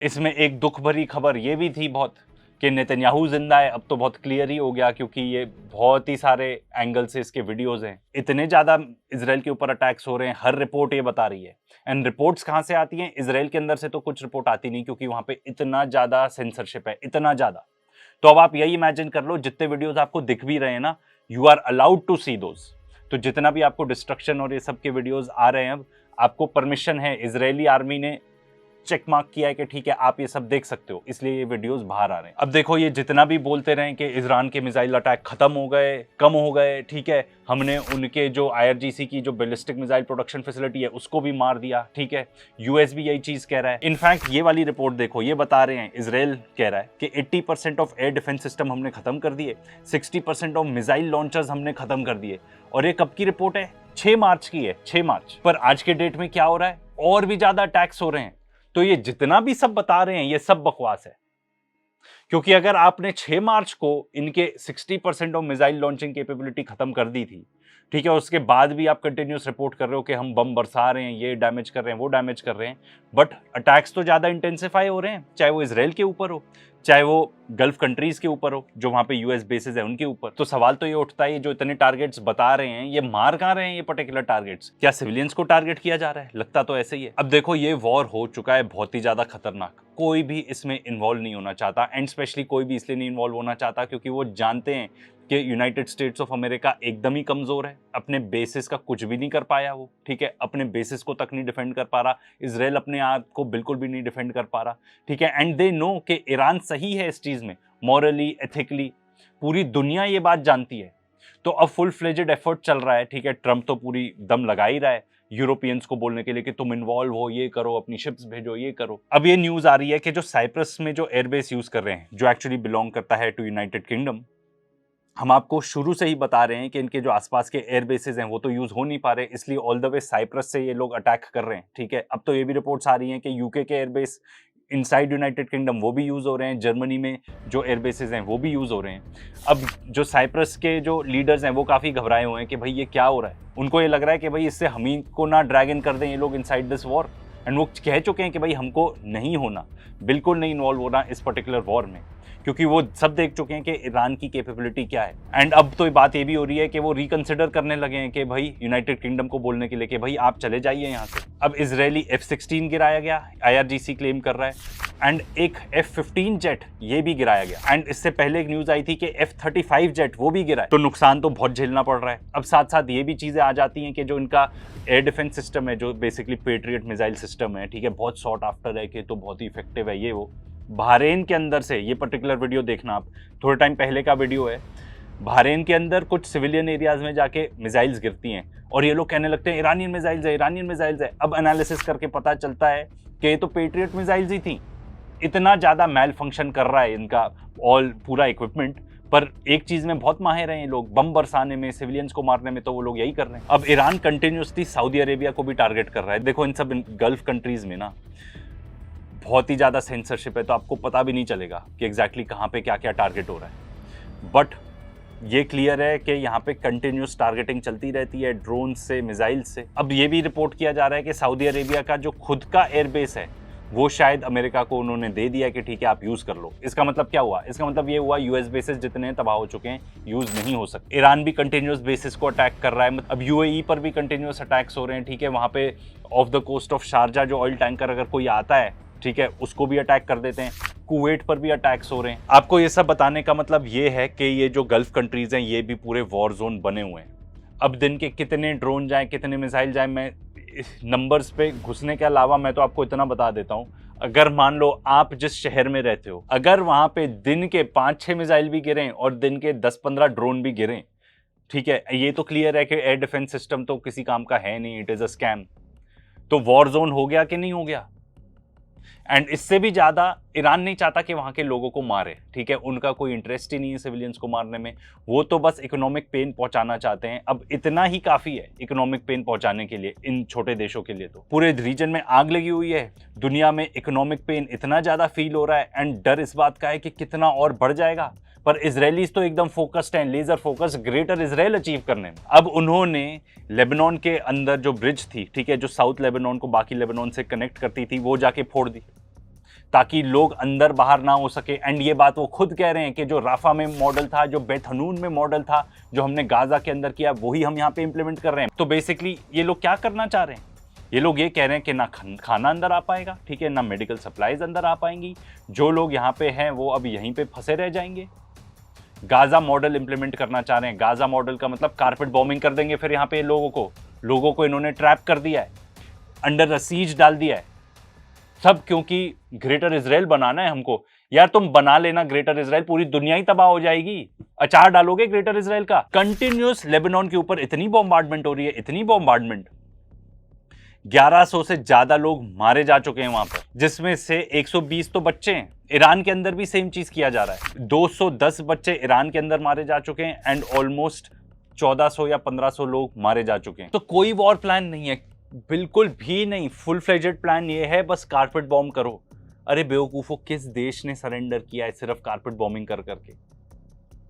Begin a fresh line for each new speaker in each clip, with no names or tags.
इसमें एक दुख भरी खबर ये भी थी बहुत कि नेतन्याहू जिंदा है। अब तो बहुत क्लियर ही हो गया क्योंकि ये बहुत ही सारे एंगल से इसके वीडियोस हैं। इतने ज्यादा इजराइल के ऊपर अटैक्स हो रहे हैं, हर रिपोर्ट ये बता रही है। एंड रिपोर्ट्स कहां से आती हैं? इजराइल के अंदर से तो कुछ रिपोर्ट आती नहीं, क्योंकि वहां पे इतना ज्यादा सेंसरशिप है, इतना ज्यादा। तो अब आप यही इमेजिन कर लो, जितने वीडियोस आपको दिख भी रहे हैं ना, you are allowed to see those. तो जितना भी आपको डिस्ट्रक्शन और ये सब के वीडियोस आ रहे हैं, अब आपको परमिशन है, इजरायली आर्मी ने चेक मार्क किया है कि ठीक है आप ये सब देख सकते हो, इसलिए ये वीडियोस बाहर आ रहे हैं। अब देखो, ये जितना भी बोलते रहे कि ईरान के मिसाइल अटैक खत्म हो गए, कम हो गए, ठीक है, हमने उनके जो IRGC की जो बैलिस्टिक मिसाइल प्रोडक्शन फैसिलिटी है उसको भी मार दिया, ठीक है, यूएस भी यही चीज कह रहा है। इनफैक्ट ये वाली रिपोर्ट देखो, ये बता रहे हैं, इजराइल कह रहा है कि 80% ऑफ एयर डिफेंस सिस्टम हमने खत्म कर दिए, 60% ऑफ मिसाइल लॉन्चर्स हमने खत्म कर दिए। और ये कब की रिपोर्ट है? 6 मार्च की है, 6 मार्च। पर आज के डेट में क्या हो रहा है? और भी ज्यादा अटैक्स हो रहे हैं। तो ये जितना भी सब बता रहे हैं ये सब बकवास है, क्योंकि अगर आपने 6 मार्च को इनके 60% ऑफ मिसाइल लॉन्चिंग कैपेबिलिटी खत्म कर दी थी, ठीक है, उसके बाद भी आप कंटिन्यूस रिपोर्ट कर रहे हो कि हम बम बरसा रहे हैं, ये डैमेज कर रहे हैं, वो डैमेज कर रहे हैं, बट अटैक्स तो ज्यादा इंटेंसिफाई हो रहे हैं, चाहे वो इजराइल के ऊपर हो, चाहे वो गल्फ कंट्रीज के ऊपर हो, जो वहां पे यूएस बेसेस है उनके ऊपर। तो सवाल तो ये उठता है, जो इतने टारगेट्स बता रहे हैं, ये मार कहां रहे हैं? ये पर्टिकुलर टारगेट्स क्या सिविलियंस को टारगेट किया जा रहा है? लगता तो ऐसे ही है। अब देखो, ये वॉर हो चुका है बहुत ही ज्यादा खतरनाक, कोई भी इसमें इन्वॉल्व नहीं होना चाहता, एंड स्पेशली कोई भी इसलिए नहीं इन्वॉल्व होना चाहता क्योंकि वो जानते हैं कि यूनाइटेड स्टेट्स ऑफ अमेरिका एकदम ही कमजोर है, अपने बेसिस का कुछ भी नहीं कर पाया वो, ठीक है, अपने बेसिस को तक नहीं डिफेंड कर पा रहा, इजराइल अपने आप को बिल्कुल भी नहीं डिफेंड कर पा रहा, ठीक है, एंड दे नो कि ईरान सही है इस चीज में, मॉरली, एथिकली, पूरी दुनिया ये बात जानती है। तो अब फुल फ्लेजेड एफर्ट चल रहा है, ठीक है, ट्रंप तो पूरी दम लगा ही रहा है यूरोपियंस को बोलने के लिए कि तुम इन्वॉल्व हो, ये करो, अपनी शिप्स भेजो, ये करो। अब ये न्यूज आ रही है कि जो साइप्रस में जो एयरबेस यूज कर रहे हैं, जो एक्चुअली बिलोंग करता है टू यूनाइटेड किंगडम, हम आपको शुरू से ही बता रहे हैं कि इनके जो आसपास के एयर बेसेस हैं वो तो यूज हो नहीं पा रहे, इसलिए ऑल द वे साइप्रस से ये लोग अटैक कर रहे हैं, ठीक है। अब तो ये भी रिपोर्ट्स आ रही हैं कि यूके के एयरबेस इनसाइड यूनाइटेड किंगडम वो भी यूज हो रहे हैं, जर्मनी में जो एयरबेसेस हैं वो भी यूज हो रहे हैं। अब जो साइप्रस के जो लीडर्स हैं वो काफी घबराए हुए हैं कि भाई ये क्या हो रहा है, उनको ये लग रहा है कि भाई इससे हम ही को ना ड्रैग इन कर दें ये लोग इनसाइड दिस वॉर, एंड वो कह चुके हैं कि भाई हमको नहीं होना, बिल्कुल नहीं इन्वॉल्व होना इस पर्टिकुलर वॉर में, क्योंकि वो सब देख चुके हैं कि ईरान की कैपेबिलिटी क्या है। एंड अब तो बात ये भी हो रही है कि वो रिकंसिडर करने लगे हैं कि भाई यूनाइटेड किंगडम को बोलने के लिए कि भाई आप चले जाइए यहाँ से। अब इजरायली F-16 गिराया गया, IRGC क्लेम कर रहा है, एंड एक F-15 जेट ये भी गिराया गया, एंड इससे पहले एक न्यूज आई थी कि F-35 जेट वो भी गिरा है। तो नुकसान तो बहुत झेलना पड़ रहा है। अब साथ साथ ये भी चीजें आ जाती हैं कि जो इनका एयर डिफेंस सिस्टम है, जो बेसिकली पेट्रियट मिसाइल सिस्टम है, ठीक है, बहुत सॉट आफ्टर है कि तो बहुत ही इफेक्टिव है ये वो। बहरीन के अंदर से, ये पर्टिकुलर वीडियो देखना आप, थोड़े टाइम पहले का वीडियो है, बहरीन के अंदर कुछ सिविलियन एरियाज में जाके मिसाइल्स गिरती हैं और ये लोग कहने लगते हैं ईरानियन मिसाइल्स है, ईरानियन मिसाइल्स है। अब एनालिसिस करके पता चलता है कि ये तो पेट्रियट मिसाइल्स ही थी। इतना ज़्यादा मैल फंक्शन कर रहा है इनका ऑल पूरा इक्विपमेंट, पर एक चीज में बहुत माहिर हैं ये लोग, बम बरसाने में, सिविलियंस को मारने में, तो वो लोग यही कर रहे हैं। अब ईरान कंटिन्यूसली सऊदी अरेबिया को भी टारगेट कर रहा है। देखो, इन सब गल्फ कंट्रीज में ना बहुत ही ज़्यादा सेंसरशिप है, तो आपको पता भी नहीं चलेगा कि एग्जैक्टली कहाँ पे क्या क्या टारगेट हो रहा है। बट ये क्लियर है कि यहाँ पे कंटिन्यूस टारगेटिंग चलती रहती है, ड्रोन से, मिसाइल से। अब ये भी रिपोर्ट किया जा रहा है कि सऊदी अरेबिया का जो खुद का एयरबेस है वो शायद अमेरिका को उन्होंने दे दिया कि ठीक है आप यूज कर लो। इसका मतलब क्या हुआ? इसका मतलब ये हुआ यूएस बेसिस जितने तबाह हो चुके हैं यूज नहीं हो सकते। ईरान भी कंटिन्यूस बेसिस को अटैक कर रहा है। अब यूएई पर भी कंटिन्यूस अटैक्स हो रहे हैं, ठीक है, वहां पे off the coast of Sharjah जो ऑयल टैंकर अगर कोई आता है, ठीक है, उसको भी अटैक कर देते हैं। कुवैत पर भी अटैक्स हो रहे हैं। आपको ये सब बताने का मतलब ये है कि ये जो गल्फ कंट्रीज हैं ये भी पूरे वॉर जोन बने हुए हैं। अब दिन के कितने ड्रोन जाएं, कितने मिसाइल जाएं, मैं नंबर्स पे घुसने के अलावा मैं तो आपको इतना बता देता हूं, अगर मान लो आप जिस शहर में रहते हो, अगर वहां पे दिन के 5-6 मिसाइल भी गिरे और दिन के 10-15 ड्रोन भी गिरे, ठीक है, ये तो क्लियर है कि एयर डिफेंस सिस्टम तो किसी काम का है नहीं, इट इज अ स्कैम। तो वॉर जोन हो गया कि नहीं हो गया? एंड इससे भी ज्यादा ईरान नहीं चाहता कि वहां के लोगों को मारे, ठीक है, उनका कोई इंटरेस्ट ही नहीं है सिविलियंस को मारने में, वो तो बस इकोनॉमिक पेन पहुंचाना चाहते हैं। अब इतना ही काफी है इकोनॉमिक पेन पहुंचाने के लिए इन छोटे देशों के लिए। तो पूरे रीजन में आग लगी हुई है, दुनिया में इकोनॉमिक पेन इतना ज्यादा फील हो रहा है, एंड डर इस बात का है कि कितना और बढ़ जाएगा। पर इजरायलीज तो एकदम फोकस्ड हैं, laser focus greater Israel achieve करने में। अब उन्होंने लेबनान के अंदर जो ब्रिज थी, ठीक है, जो साउथ लेबनान को बाकी लेबनान से कनेक्ट करती थी, वो जाके फोड़ दी, ताकि लोग अंदर बाहर ना हो सके। एंड ये बात वो खुद कह रहे हैं कि जो राफा में मॉडल था, जो बेथ हनून में मॉडल था, जो हमने गाजा के अंदर किया, वही हम यहाँ पे इंप्लीमेंट कर रहे हैं। तो बेसिकली ये लोग क्या करना चाह रहे हैं? ये लोग ये कह रहे हैं कि ना खाना अंदर आ पाएगा, ठीक है, ना मेडिकल सप्लाईज अंदर आ पाएंगी, जो लोग यहाँ पे हैं वो अब यहीं पे फंसे रह जाएंगे। गाजा मॉडल इंप्लीमेंट करना चाह रहे हैं। गाजा मॉडल का मतलब कारपेट बॉम्बिंग कर देंगे फिर यहाँ पे लोगों को इन्होंने ट्रैप कर दिया है, अंडर सीज डाल दिया है, सब क्योंकि ग्रेटर इजराइल बनाना है हमको। यार तुम बना लेना ग्रेटर इजराइल, पूरी दुनिया ही तबाह हो जाएगी। अचार डालोगे ग्रेटर इजराइल का। कंटिन्यूअस लेबनान के ऊपर इतनी बॉम्बार्डमेंट हो रही है, इतनी बॉम्बार्डमेंट, 1100 से ज्यादा लोग मारे जा चुके हैं वहां पर, जिसमें से 120 तो बच्चे हैं। ईरान के अंदर भी सेम चीज किया जा रहा है। 210 बच्चे ईरान के अंदर मारे जा चुके हैं एंड ऑलमोस्ट 1400 या 1500 लोग मारे जा चुके हैं। तो कोई वॉर प्लान नहीं है, बिल्कुल भी नहीं। फुल फ्लेजेड प्लान ये है बस कारपेट बॉम्ब करो। अरे बेवकूफों, किस देश ने सरेंडर किया है सिर्फ कारपेट बॉम्बिंग कर करके?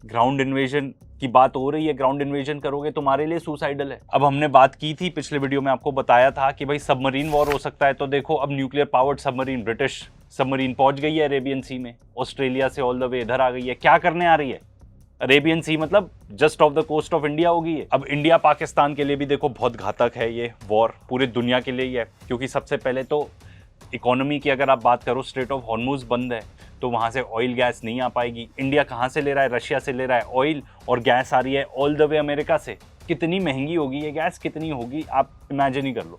ग्राउंड इन्वेजन की बात हो रही है, ग्राउंड इन्वेजन करोगे तुम्हारे लिए सुसाइडल है। अब हमने बात की थी पिछले वीडियो में, आपको बताया था कि भाई सबमरीन वॉर हो सकता है। तो देखो अब nuclear powered submarine, British submarine पहुंच गई है अरेबियन सी में, ऑस्ट्रेलिया से ऑल द वे इधर आ गई है। क्या करने आ रही है? अरेबियन सी मतलब just off the coast of India होगी ये। अब इंडिया पाकिस्तान के लिए भी देखो बहुत घातक है ये वॉर, पूरे दुनिया के लिए ही है। क्योंकि सबसे पहले तो इकोनॉमी की अगर आप बात करो, स्ट्रेट ऑफ हॉर्मुज बंद है, तो वहाँ से ऑयल गैस नहीं आ पाएगी। इंडिया कहाँ से ले रहा है? रशिया से ले रहा है ऑयल, और गैस आ रही है ऑल द वे अमेरिका से। कितनी महंगी होगी ये गैस, कितनी होगी आप इमेजिन ही कर लो।